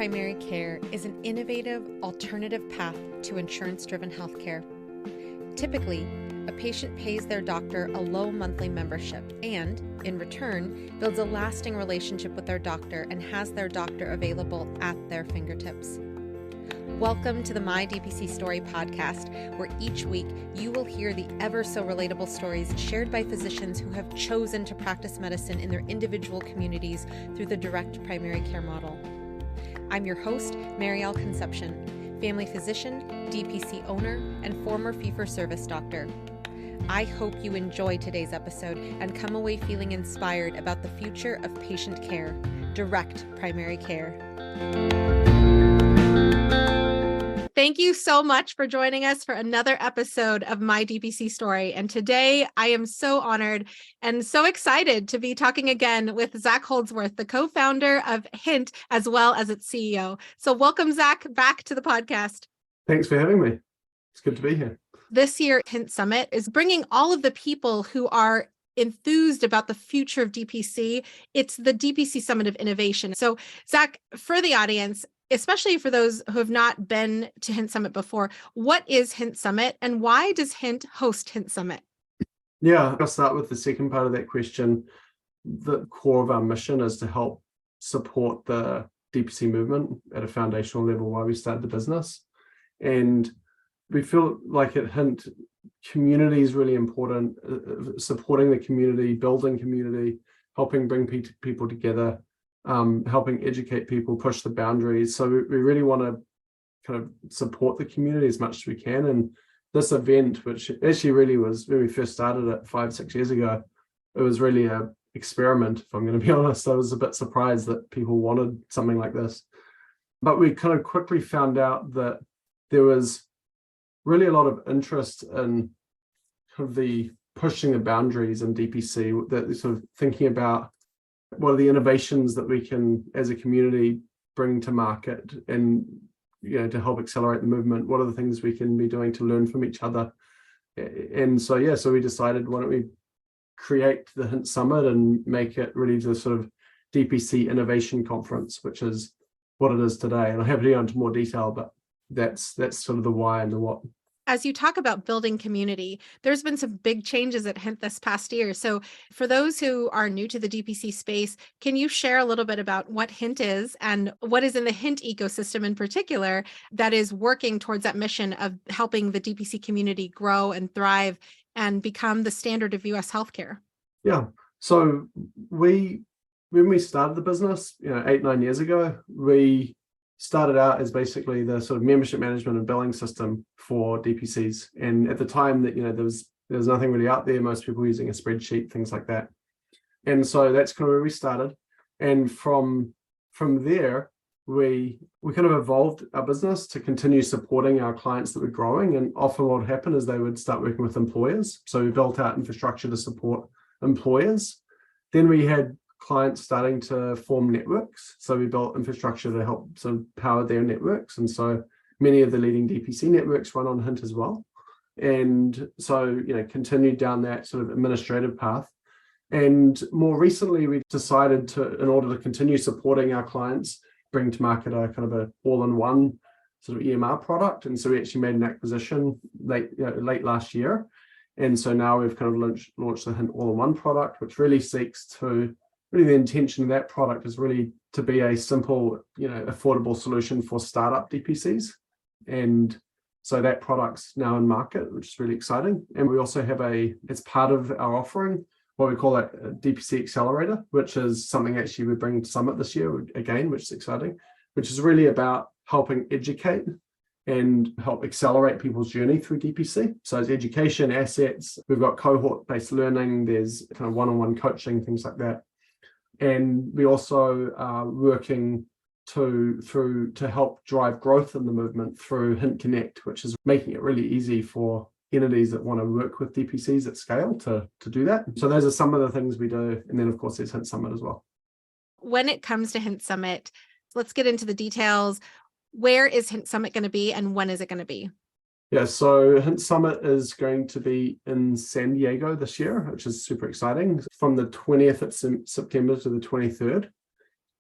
primary care is an innovative, alternative path to insurance-driven healthcare. Typically, a patient pays their doctor a low monthly membership and, in return, builds a lasting relationship with their doctor and has their doctor available at their fingertips. Welcome to the My DPC Story podcast, where each week you will hear the ever so relatable stories shared by physicians who have chosen to practice medicine in their individual communities through the direct primary care model. I'm your host, Marielle Concepcion, family physician, DPC owner, and former fee-for-service doctor. I hope you enjoy today's episode and come away feeling inspired about the future of patient care, direct primary care. Thank you so much for joining us for another episode of My DPC Story. And today I am so honored and so excited to be talking again with Zach Holdsworth, the co-founder of Hint, as well as its CEO. So welcome, Zach, back to the podcast. Thanks for having me. It's good to be here. This year, Hint Summit is bringing all of the people who are enthused about the future of DPC. It's the DPC Summit of Innovation. So Zach, for the audience, especially for those who have not been to Hint Summit before, what is Hint Summit and why does Hint host Hint Summit? Yeah, I'll start with the second part of that question. The core of our mission is to help support the DPC movement at a foundational level while we started the business. And we feel like at Hint, community is really important, supporting the community, building community, helping bring people together, helping educate people, push the boundaries. So we really want to kind of support the community as much as we can. And this event, which actually really was, when we first started it 5-6 years ago, it was really an experiment, if I'm going to be honest. I was a bit surprised that people wanted something like this. But we kind of quickly found out that there was really a lot of interest in kind of the pushing the boundaries in DPC, that sort of thinking about what are the innovations that we can, as a community, bring to market and, you know, to help accelerate the movement? What are the things we can be doing to learn from each other? And so we decided, why don't we create the Hint Summit and make it really the sort of DPC Innovation Conference, which is what it is today. And I'm happy to go into more detail, but that's sort of the why and the what. As you talk about building community, there's been some big changes at Hint this past year. So for those who are new to the DPC space, can you share a little bit about what Hint is and what is in the Hint ecosystem in particular that is working towards that mission of helping the DPC community grow and thrive and become the standard of US healthcare? Yeah. So when we started the business, 8-9 years ago, we started out as basically the sort of membership management and billing system for DPCs. And at the time that, there was nothing really out there, most people were using a spreadsheet, things like that. And so that's kind of where we started. And from there, we kind of evolved our business to continue supporting our clients that were growing. And often what would happen is they would start working with employers. So we built out infrastructure to support employers. Then we had clients starting to form networks. So we built infrastructure to help sort of power their networks. And so many of the leading DPC networks run on Hint as well. And so, continued down that sort of administrative path. And more recently, we decided to, in order to continue supporting our clients, bring to market a kind of a all-in-one sort of EMR product. And so we actually made an acquisition late last year. And so now we've kind of launched the Hint all-in-one product, which really seeks to, the intention of that product is really to be a simple, affordable solution for startup DPCs. And so that product's now in market, which is really exciting. And we also have it's part of our offering, what we call a DPC Accelerator, which is something actually we're bringing to Summit this year again, which is exciting, which is really about helping educate and help accelerate people's journey through DPC. So it's education, assets, we've got cohort-based learning, there's kind of one-on-one coaching, things like that. And we also are working to help drive growth in the movement through Hint Connect, which is making it really easy for entities that want to work with DPCs at scale to do that. So those are some of the things we do. And then, of course, there's Hint Summit as well. When it comes to Hint Summit, let's get into the details. Where is Hint Summit going to be and when is it going to be? Yeah, so Hint Summit is going to be in San Diego this year, which is super exciting, from the 20th of September to the 23rd.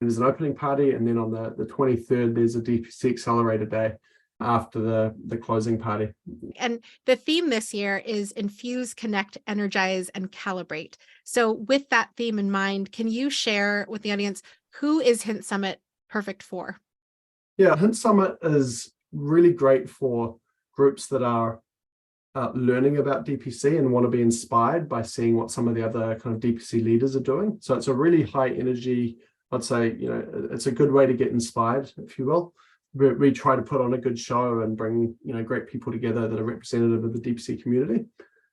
there's an opening party, and then on the 23rd, there's a DPC Accelerator Day after the closing party. And the theme this year is Infuse, Connect, Energize, and Calibrate. So with that theme in mind, can you share with the audience, who is Hint Summit perfect for? Yeah, Hint Summit is really great for groups that are learning about DPC and want to be inspired by seeing what some of the other kind of DPC leaders are doing. So it's a really high energy, I'd say, it's a good way to get inspired, if you will. We try to put on a good show and bring, great people together that are representative of the DPC community.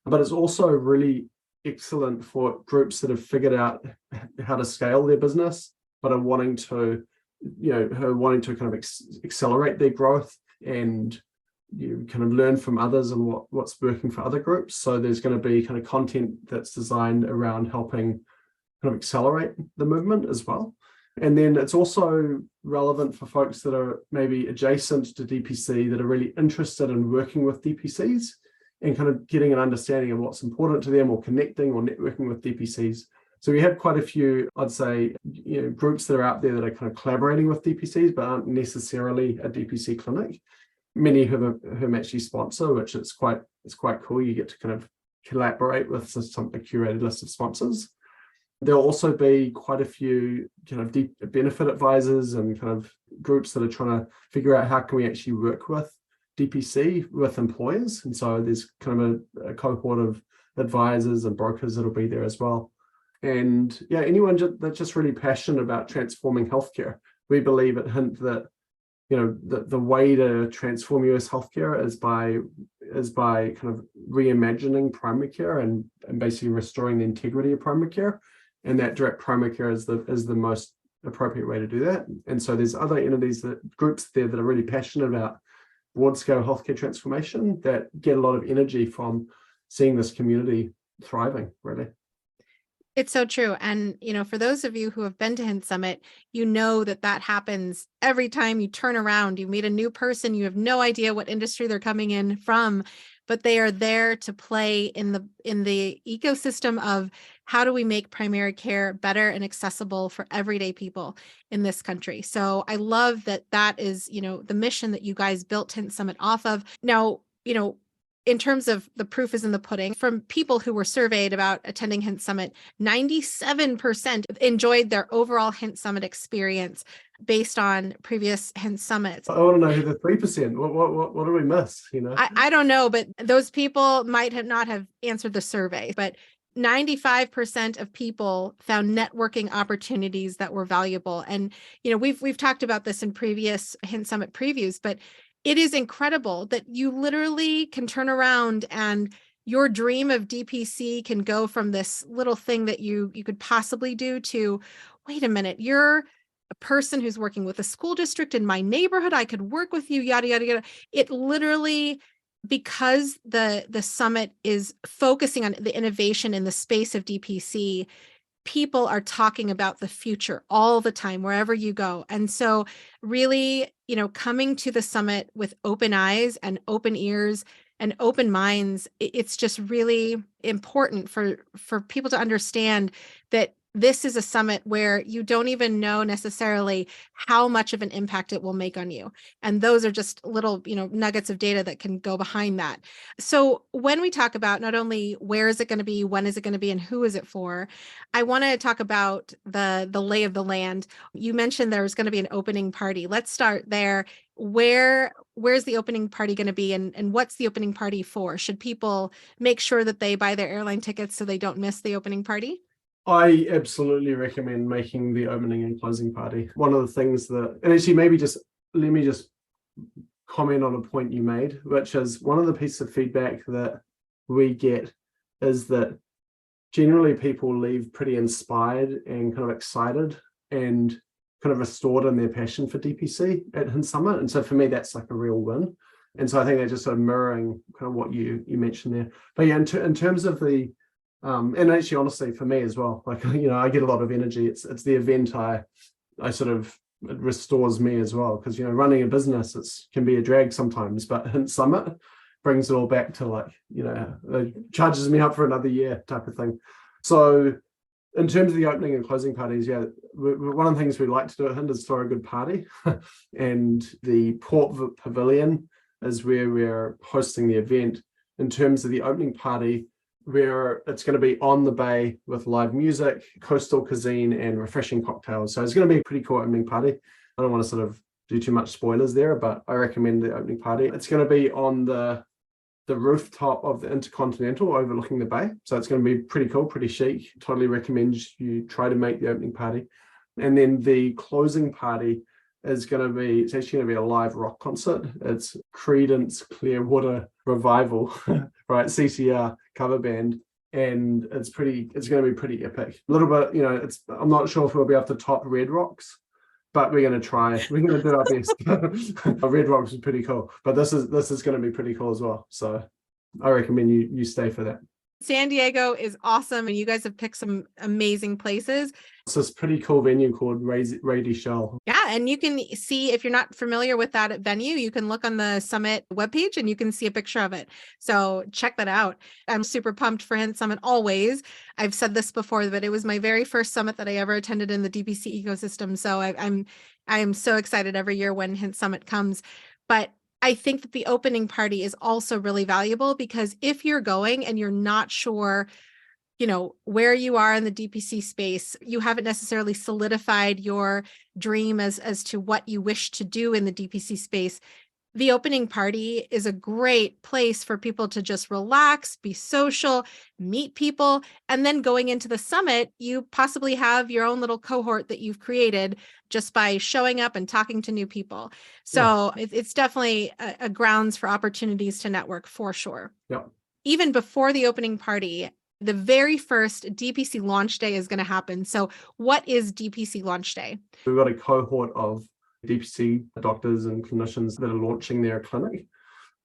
But it's also really excellent for groups that have figured out how to scale their business, but are wanting to, kind of accelerate their growth, and you kind of learn from others and what's working for other groups. So there's going to be kind of content that's designed around helping kind of accelerate the movement as well. And then it's also relevant for folks that are maybe adjacent to DPC, that are really interested in working with DPCs and kind of getting an understanding of what's important to them, or connecting or networking with DPCs. So we have quite a few, I'd say, groups that are out there that are kind of collaborating with DPCs, but aren't necessarily a DPC clinic. Many whom actually sponsor, which it's quite cool. You get to kind of collaborate with a curated list of sponsors. There'll also be quite a few kind of deep benefit advisors and kind of groups that are trying to figure out how can we actually work with DPC with employers. And so there's kind of a cohort of advisors and brokers that'll be there as well. And yeah, anyone that's just really passionate about transforming healthcare. We believe at Hint that the way to transform US healthcare is by kind of reimagining primary care and basically restoring the integrity of primary care. And that direct primary care is the most appropriate way to do that. And so there's other entities, groups there that are really passionate about broad scale healthcare transformation, that get a lot of energy from seeing this community thriving, really. It's so true. And, for those of you who have been to Hint Summit, that happens every time you turn around. You meet a new person, you have no idea what industry they're coming in from, but they are there to play in the ecosystem of how do we make primary care better and accessible for everyday people in this country. So I love that is, the mission that you guys built Hint Summit off of. Now, in terms of the proof is in the pudding, from people who were surveyed about attending Hint Summit, 97% enjoyed their overall Hint Summit experience based on previous Hint Summits. I want to know who the 3%, what do we miss? I don't know, but those people might not have answered the survey, but 95% of people found networking opportunities that were valuable. And, we've talked about this in previous Hint Summit previews, but it is incredible that you literally can turn around and your dream of DPC can go from this little thing that you could possibly do to, wait a minute, you're a person who's working with a school district in my neighborhood. I could work with you, yada, yada, yada. It literally, because the summit is focusing on the innovation in the space of DPC, people are talking about the future all the time, wherever you go. And so really, coming to the summit with open eyes and open ears and open minds, it's just really important for people to understand that this is a summit where you don't even know necessarily how much of an impact it will make on you. And those are just little, nuggets of data that can go behind that. So when we talk about not only where is it going to be, when is it going to be, and who is it for, I want to talk about the lay of the land. You mentioned there was going to be an opening party. Let's start there. Where's the opening party going to be, and what's the opening party for? Should people make sure that they buy their airline tickets so they don't miss the opening party? I absolutely recommend making the opening and closing party. One of the things that, and actually let me just comment on a point you made, which is one of the pieces of feedback that we get is that generally people leave pretty inspired and kind of excited and kind of restored in their passion for DPC at Hint Summit. And so for me, that's like a real win. And so I think they're just sort of mirroring kind of what you mentioned there. But yeah, in terms of the, and actually, honestly, for me as well, like, I get a lot of energy. It's the event I sort of, it restores me as well, because, running a business, can be a drag sometimes, but Hint Summit brings it all back to like, it charges me up for another year type of thing. So in terms of the opening and closing parties, yeah, one of the things we like to do at Hint is throw a good party. And the Port Pavilion is where we're hosting the event. In terms of the opening party, where it's going to be on the bay with live music, coastal cuisine, and refreshing cocktails. So it's going to be a pretty cool opening party. I don't want to sort of do too much spoilers there, but I recommend the opening party. It's going to be on the rooftop of the Intercontinental overlooking the bay. So it's going to be pretty cool, pretty chic. Totally recommend you try to make the opening party. And then the closing party is going to be, it's actually going to be a live rock concert. It's Creedence Clearwater Revival, right? CCR cover band. And it's going to be pretty epic. A little bit, I'm not sure if we'll be able to top Red Rocks, but we're going to try. We're going to do our best. Red Rocks is pretty cool, but this is going to be pretty cool as well. So I recommend you stay for that. San Diego is awesome, and you guys have picked some amazing places. It's this pretty cool venue called Rady Shell. Yeah, and you can see, if you're not familiar with that venue, you can look on the Summit webpage and you can see a picture of it. So check that out. I'm super pumped for Hint Summit always. I've said this before, but it was my very first summit that I ever attended in the DPC ecosystem. So I'm so excited every year when Hint Summit comes. But I think that the opening party is also really valuable, because if you're going and you're not sure, where you are in the DPC space, you haven't necessarily solidified your dream as to what you wish to do in the DPC space, the opening party is a great place for people to just relax, be social, meet people. And then going into the summit, you possibly have your own little cohort that you've created just by showing up and talking to new people. So it's definitely a grounds for opportunities to network for sure. Yeah. Even before the opening party, the very first DPC launch day is going to happen. So what is DPC launch day? We've got a cohort of DPC doctors and clinicians that are launching their clinic,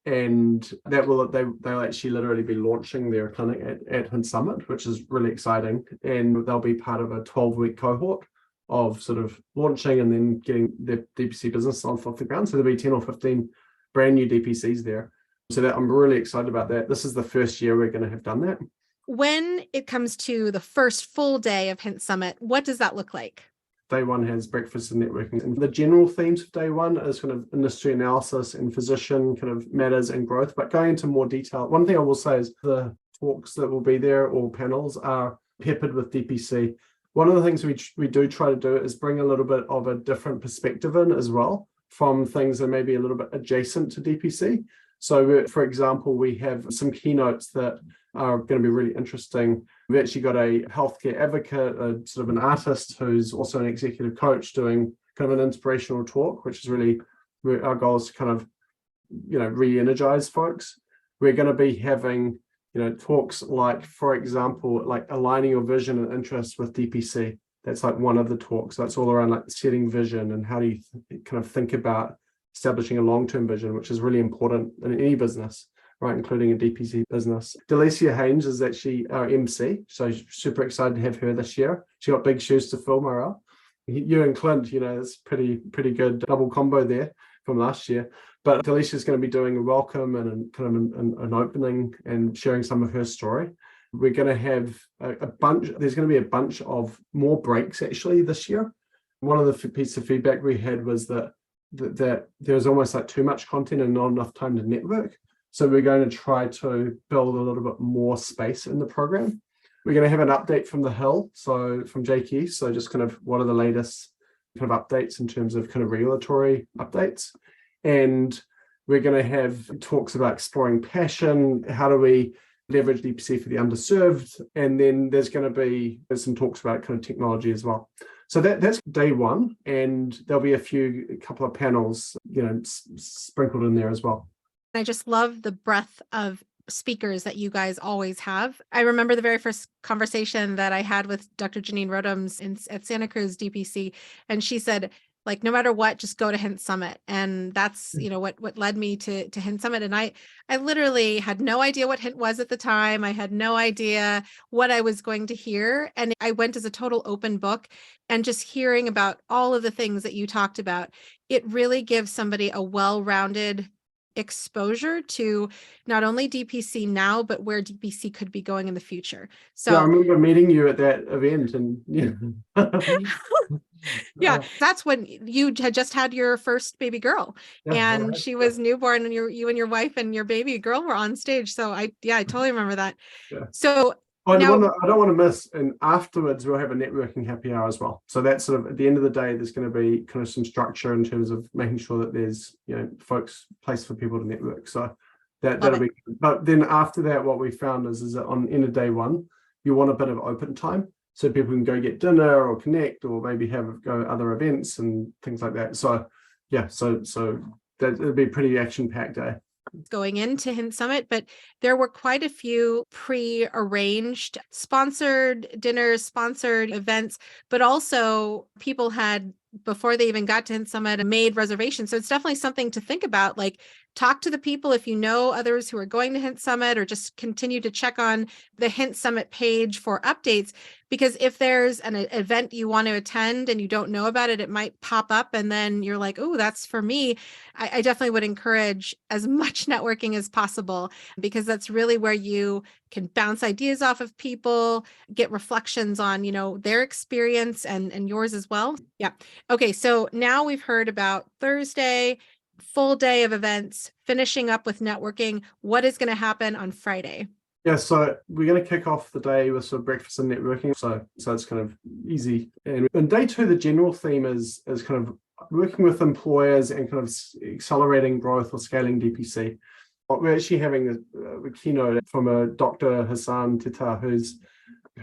and they'll actually literally be launching their clinic at Hint Summit, which is really exciting. And they'll be part of a 12-week cohort of sort of launching and then getting their DPC business off the ground. So there'll be 10 or 15 brand new DPCs there. So that I'm really excited about that. This is the first year we're going to have done that. When it comes to the first full day of Hint Summit, what does that look like? Day one has breakfast and networking. And the general themes of day one is kind of industry analysis and physician kind of matters and growth. But going into more detail, one thing I will say is the talks that will be there or panels are peppered with DPC. One of the things we do try to do is bring a little bit of a different perspective in as well from things that may be a little bit adjacent to DPC. So, for example, we have some keynotes that are going to be really interesting. We've actually got a healthcare advocate, a sort of an artist who's also an executive coach doing kind of an inspirational talk, which is really our goal is to kind of, re-energize folks. We're going to be having, talks like, for example, like aligning your vision and interest with DPC. That's like one of the talks. That's all around like setting vision and how do you kind of think about establishing a long-term vision, which is really important in any business, right, including a DPC business. Delicia Haynes is actually our MC, so super excited to have her this year. She got big shoes to fill, Morale. You and Clint, it's pretty good double combo there from last year. But Delicia is going to be doing a welcome and kind of an opening and sharing some of her story. We're going to have there's going to be a bunch of more breaks actually this year. One of the pieces of feedback we had was that there was almost like too much content and not enough time to network. So we're going to try to build a little bit more space in the program. We're going to have an update from the Hill, so from Jakey. So just kind of what are the latest kind of updates in terms of kind of regulatory updates. And we're going to have talks about exploring passion. How do we leverage DPC for the underserved? And then there's some talks about kind of technology as well. So that's day one, and there'll be a couple of panels, sprinkled in there as well. I just love the breadth of speakers that you guys always have. I remember the very first conversation that I had with Dr. Janine Rodhams at Santa Cruz DPC, and she said, like, no matter what, just go to Hint Summit. And that's, what led me to Hint Summit. And I literally had no idea what Hint was at the time. I had no idea what I was going to hear. And I went as a total open book, and just hearing about all of the things that you talked about, it really gives somebody a well-rounded exposure to not only DPC now, but where DPC could be going in the future. So yeah, I remember meeting you at that event, and yeah, that's when you had just had your first baby girl, and she was newborn, and you and your wife and your baby girl were on stage. So I totally remember that. Yeah. So I now don't want to miss, and afterwards we'll have a networking happy hour as well. So that's sort of at the end of the day, there's going to be kind of some structure in terms of making sure that there's, folks, place for people to network. So that'll be good. But then after that, what we found is that on end of day one, you want a bit of open time so people can go get dinner or connect or maybe go other events and things like that. So yeah, so that it'll be a pretty action-packed day going into Hint Summit, but there were quite a few pre-arranged sponsored dinners, sponsored events, but also people had, before they even got to Hint Summit, made reservations. So it's definitely something to think about. Like, talk to the people if you know others who are going to Hint Summit, or just continue to check on the Hint Summit page for updates. Because if there's an event you want to attend and you don't know about it, it might pop up and then you're like, oh, that's for me. I definitely would encourage as much networking as possible, because that's really where you can bounce ideas off of people, get reflections on, their experience and yours as well. Yeah. Okay. So now we've heard about Thursday, full day of events, finishing up with networking. What is going to happen on Friday? Yeah, so we're going to kick off the day with sort of breakfast and networking. So it's kind of easy. And in day two, the general theme is kind of working with employers and kind of accelerating growth or scaling DPC. We're actually having a keynote from a Dr. Hassan Tita, who's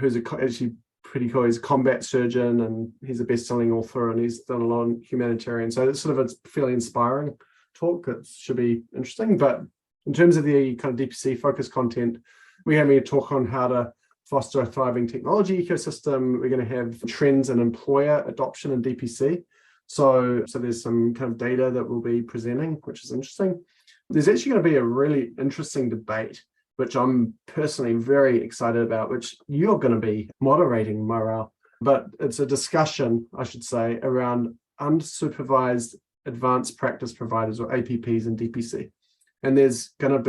actually pretty cool. He's a combat surgeon and he's a best-selling author, and he's done a lot on humanitarian. So it's sort of a fairly inspiring talk. It should be interesting. But in terms of the kind of DPC focused content, we're having a talk on how to foster a thriving technology ecosystem. We're going to have trends in employer adoption in DPC. So there's some kind of data that we'll be presenting, which is interesting. There's actually going to be a really interesting debate, which I'm personally very excited about, which you're going to be moderating, Morale. But it's a discussion, I should say, around unsupervised advanced practice providers, or APPs, in DPC. And that's going to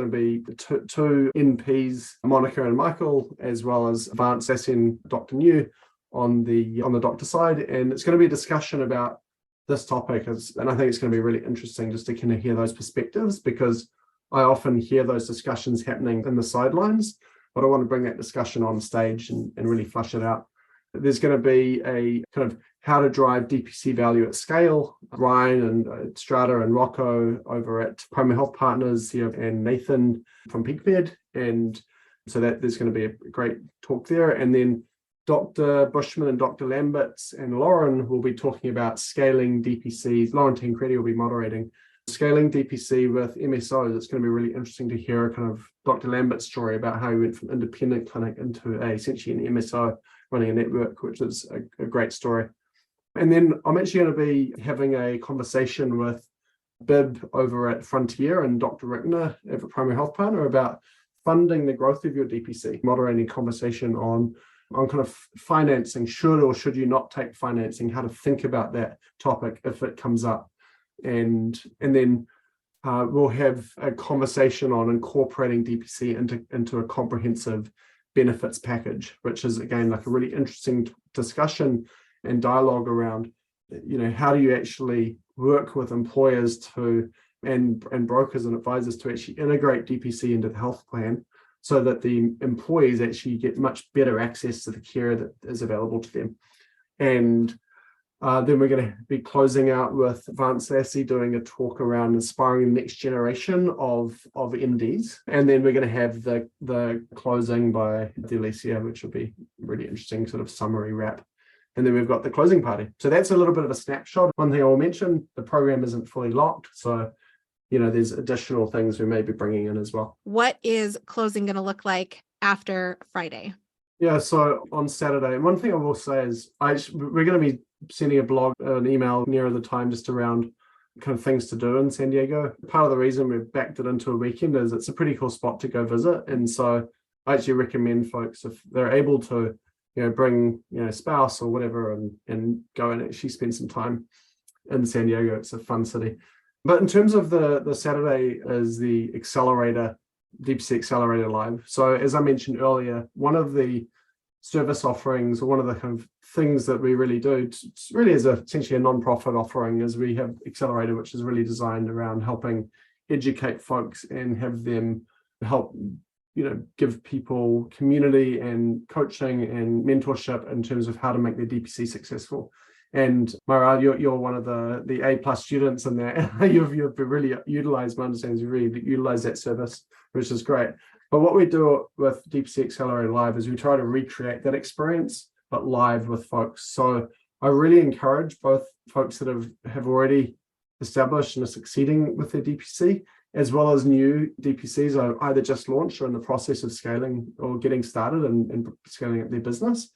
be two NPs, Monica and Michael, as well as Advanced SN Dr. New on the doctor side. And it's going to be a discussion about this topic, and I think it's going to be really interesting just to kind of hear those perspectives, because I often hear those discussions happening in the sidelines, but I want to bring that discussion on stage and really flush it out. There's going to be a kind of how to drive DPC value at scale. Ryan and Strata and Rocco over at Primary Health Partners here, and Nathan from PeakMed. And so that there's going to be a great talk there. And then Dr. Bushman and Dr. Lamberts and Lauren will be talking about scaling DPCs. Lauren Tancredi will be moderating scaling DPC with MSOs. It's going to be really interesting to hear kind of Dr. Lambert's story about how he went from independent clinic into essentially an MSO running a network, which is a great story. And then I'm actually going to be having a conversation with Bib over at Frontier and Dr. Rickner at Primary Health Partner about funding the growth of your DPC, moderating conversation on kind of financing, should or should you not take financing, how to think about that topic if it comes up. And then we'll have a conversation on incorporating DPC into a comprehensive benefits package, which is, again, like a really interesting discussion and dialogue around, how do you actually work with employers to and brokers and advisors to actually integrate DPC into the health plan, so that the employees actually get much better access to the care that is available to them. And then we're going to be closing out with Advanced Lassie doing a talk around inspiring the next generation of MDs. And then we're going to have the closing by Delicia, which will be really interesting sort of summary wrap. And then we've got the closing party. So that's a little bit of a snapshot. One thing I will mention, the program isn't fully locked. So, there's additional things we may be bringing in as well. What is closing going to look like after Friday? Yeah, so on Saturday, and one thing I will say is we're going to be sending a blog, an email nearer the time, just around kind of things to do in San Diego. Part of the reason we've backed it into a weekend is it's a pretty cool spot to go visit. And so I actually recommend folks, if they're able to, bring, spouse or whatever and go and actually spend some time in San Diego. It's a fun city. But in terms of the Saturday is the Accelerator, DPC Accelerator Live. So as I mentioned earlier, one of the service offerings, or one of the kind of things that we really do, it's really is essentially a non-profit offering, is we have Accelerator, which is really designed around helping educate folks and have them help, give people community and coaching and mentorship in terms of how to make their DPC successful. And Mara, you're one of the A+ students in there. You've really utilized, my understanding is you really utilize that service, which is great. But what we do with DPC Accelerator Live is we try to recreate that experience, but live with folks. So I really encourage both folks that have already established and are succeeding with their DPC, as well as new DPCs are either just launched or in the process of scaling or getting started and scaling up their business,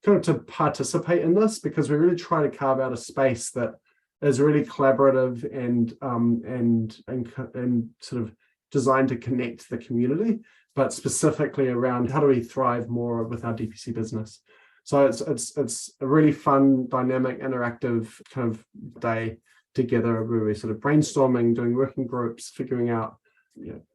kind of to participate in this, because we really try to carve out a space that is really collaborative and sort of designed to connect the community, but specifically around how do we thrive more with our DPC business. So it's a really fun, dynamic, interactive kind of day together where we're sort of brainstorming, doing working groups, figuring out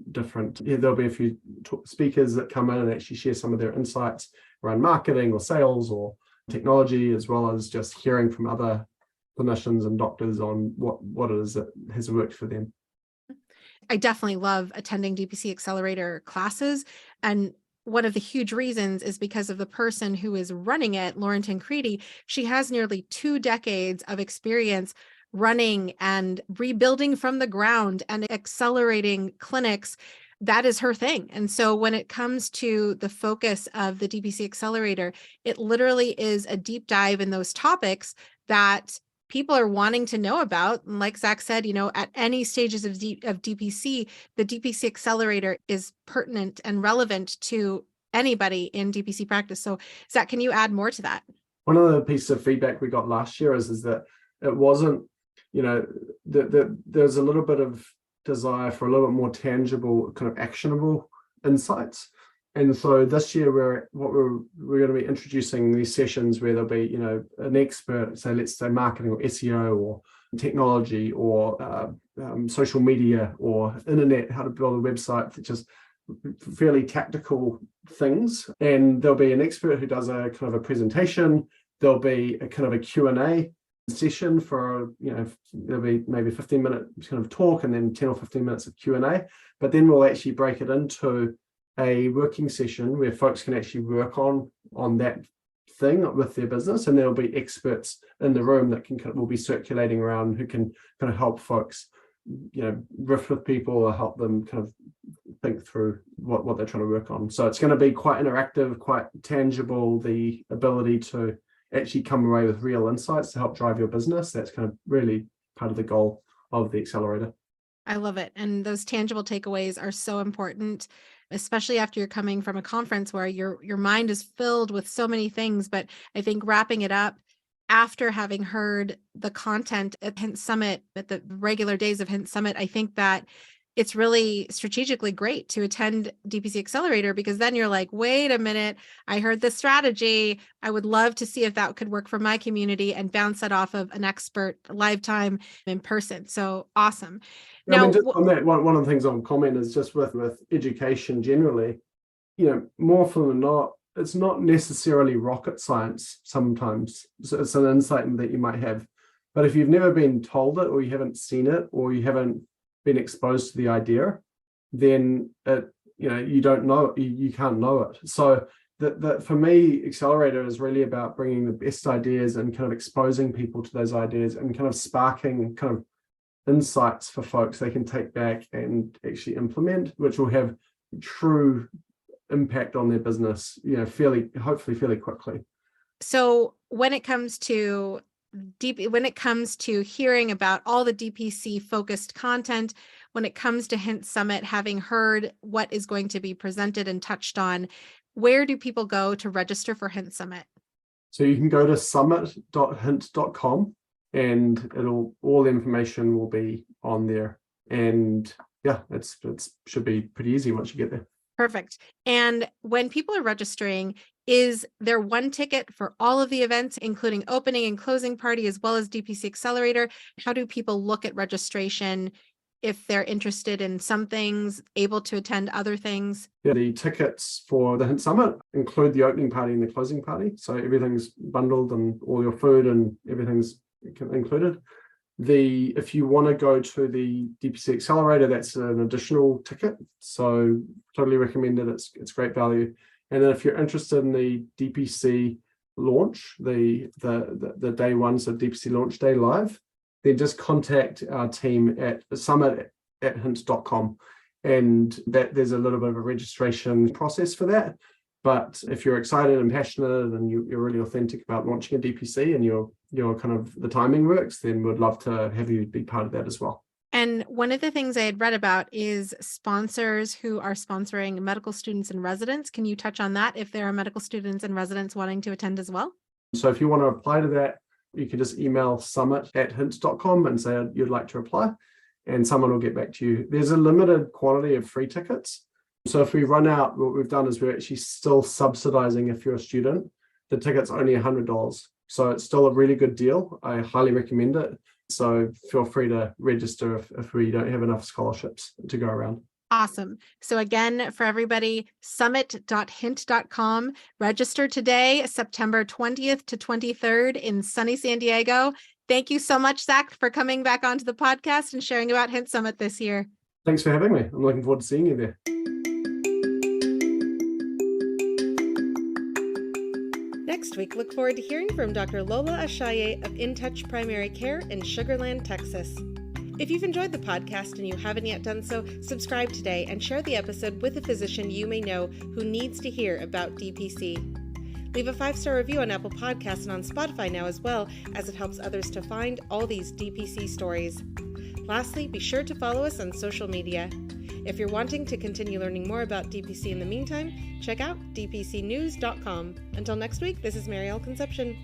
there'll be a few speakers that come in and actually share some of their insights around marketing or sales or technology, as well as just hearing from other clinicians and doctors on what it is that has worked for them. I definitely love attending DPC Accelerator classes. And one of the huge reasons is because of the person who is running it, Lauren Tancredi. She has nearly 2 decades of experience running and rebuilding from the ground and accelerating clinics. That is her thing. And so when it comes to the focus of the DPC Accelerator, it literally is a deep dive in those topics that people are wanting to know about. And like Zach said, at any stages of DPC, the DPC Accelerator is pertinent and relevant to anybody in DPC practice. So Zach, can you add more to that? One of the pieces of feedback we got last year is that it wasn't, there's a little bit of desire for a little bit more tangible, kind of actionable insights. And so this year we're going to be introducing these sessions where there'll be, an expert, so let's say marketing or SEO or technology or social media or internet, how to build a website, just fairly tactical things. And there'll be an expert who does a kind of a presentation. There'll be a kind of a Q&A session for, there'll be maybe 15-minute kind of talk and then 10 or 15 minutes of Q&A. But then we'll actually break it into a working session where folks can actually work on that thing with their business, and there'll be experts in the room that will be circulating around who can kind of help folks, riff with people or help them kind of think through what they're trying to work on. So it's going to be quite interactive, quite tangible, the ability to actually come away with real insights to help drive your business. That's kind of really part of the goal of the accelerator. I love it. And those tangible takeaways are so important, especially after you're coming from a conference where your mind is filled with so many things. But I think wrapping it up after having heard the content at Hint Summit, at the regular days of Hint Summit, I think that it's really strategically great to attend DPC Accelerator, because then you're like, wait a minute, I heard this strategy. I would love to see if that could work for my community and bounce that off of an expert lifetime in person. So awesome. Now, just on that, one of the things I'll comment is just with education generally, more often than not, it's not necessarily rocket science sometimes. So it's an insight that you might have. But if you've never been told it, or you haven't seen it, or you haven't been exposed to the idea, then you don't know, you can't know it. So that for me, Accelerator is really about bringing the best ideas and kind of exposing people to those ideas and kind of sparking kind of insights for folks they can take back and actually implement, which will have true impact on their business, hopefully fairly quickly. So when it comes to hearing about all the DPC focused content, when it comes to Hint Summit, having heard what is going to be presented and touched on, where do people go to register for Hint Summit? So you can go to summit.hint.com and all the information will be on there. And yeah, it should be pretty easy once you get there. Perfect. And when people are registering, is there one ticket for all of the events, including opening and closing party, as well as DPC Accelerator? How do people look at registration if they're interested in some things, able to attend other things? Yeah, the tickets for the Hint Summit include the opening party and the closing party. So everything's bundled and all your food and everything's included. If you want to go to the DPC Accelerator, that's an additional ticket. So totally recommend it. It's great value. And then if you're interested in the DPC launch, the day one, so DPC launch day live, then just contact our team at summit@hint.com. And that there's a little bit of a registration process for that. But if you're excited and passionate and you're really authentic about launching a DPC and you're kind of the timing works, then we'd love to have you be part of that as well. And one of the things I had read about is sponsors who are sponsoring medical students and residents. Can you touch on that if there are medical students and residents wanting to attend as well? So if you want to apply to that, you can just email summit@hint.com and say you'd like to apply, and someone will get back to you. There's a limited quantity of free tickets. So if we run out, what we've done is we're actually still subsidizing if you're a student. The ticket's only $100. So it's still a really good deal. I highly recommend it. So feel free to register if we don't have enough scholarships to go around. Awesome. So again, for everybody, summit.hint.com. Register today, September 20th to 23rd in sunny San Diego. Thank you so much, Zach, for coming back onto the podcast and sharing about Hint Summit this year. Thanks for having me. I'm looking forward to seeing you there. Next week, look forward to hearing from Dr. Lola Ashaye of In Touch Primary Care in Sugar Land, Texas. If you've enjoyed the podcast and you haven't yet done so, subscribe today and share the episode with a physician you may know who needs to hear about DPC. Leave a 5-star review on Apple Podcasts and on Spotify now as well, as it helps others to find all these DPC stories. Lastly, be sure to follow us on social media. If you're wanting to continue learning more about DPC in the meantime, check out dpcnews.com. Until next week, this is Marielle Concepcion.